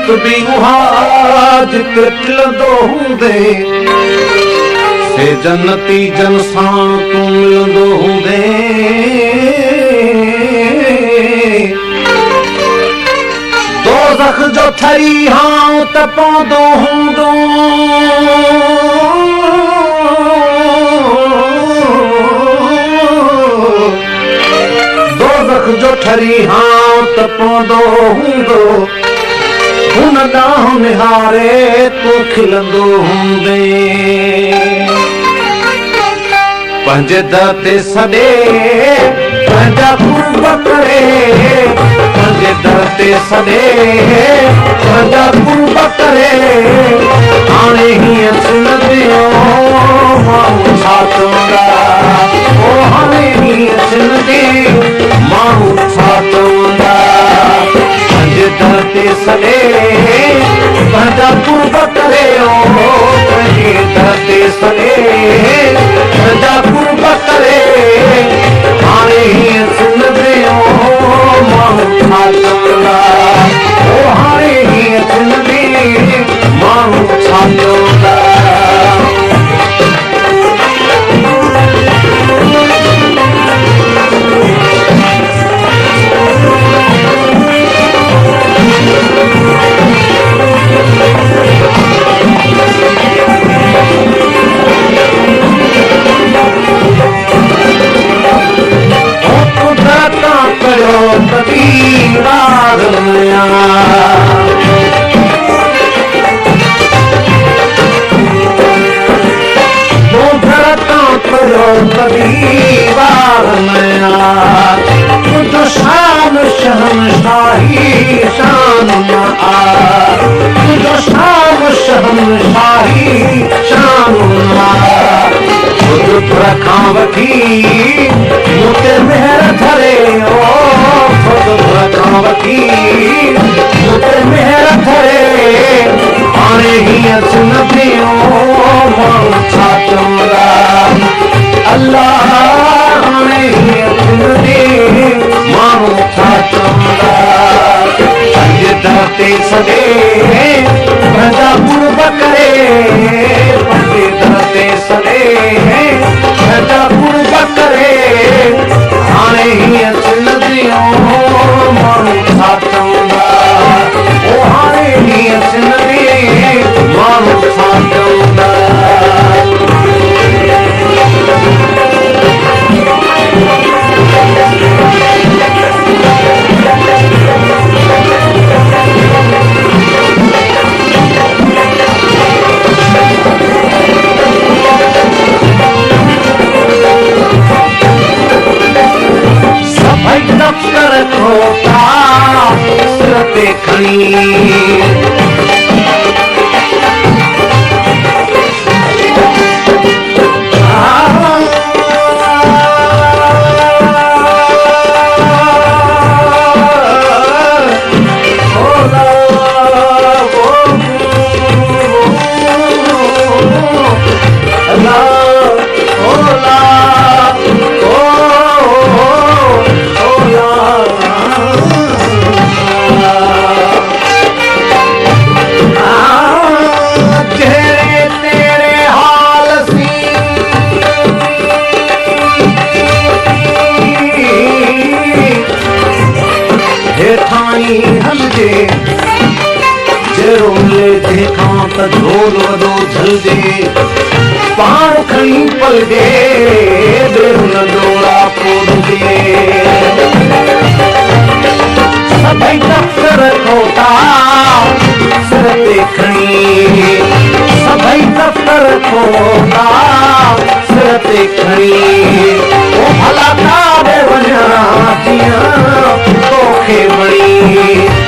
जन्नत भी उहा जिते मिलंदो हूंदे से जन्नती जन सां तू मिलंदो हूंदे दोज़ख जो ठरी हां त पवंदो हूंदो दोज़ख जो ठरी हां त पवंदो हूंदो हुन ॾांहुं निहारे तू खिलंदो हूंदे पंहिंजे दर ते सॾे पंहिंजा कुर्ब करे पंहिंजे दर ते सॾे पंहिंजा कुर्ब करे हाणे हीअं चिंदियो माण्हू छा चवंदा ओ हाणे हीअं चिंदी माण्हू छा चवंदा पंहिंजे दर ते सॾे पंहिंजा कुर्ब करे पंहिंजे दर ते सॾे पंहिंजा कुर्ब करे हाणे हीअं चिंदियो माण्हू छा चवंदा ओ हाणे हीअं चिंदी माण्हू छा चवंदा शान शहनशाही शान तुझो शान शहनशाही शान खुद खां वठी मूंते मेहर धरे ओ खुद खां वठी मूंते मेहर धरे हाणे हीअं चिंदियो माण्हू छा चवंदा अल्लाह हाणे हीअं चिंदी माण्हू छा चवंदा पंहिंजे दर ते सॾे पंहिंजा कुर्ब करे पंहिंजे दर ते सॾे पंहिंजा कुर्ब करे हाणे हीअं चिंदियो माण्हू छा चवंदा ओ हाणे हीअं चिंदी माण्हू छा चवंदा ढोल वॾो झलजे पाण खणी पलजे बेरुन डोरा पोड़जे सभई दफ़्तर खोटा सिर ते खणी सभई दफ़्तर खोटा सिर ते खणी ओ भला काॾे वञा जीअं तोखे वणी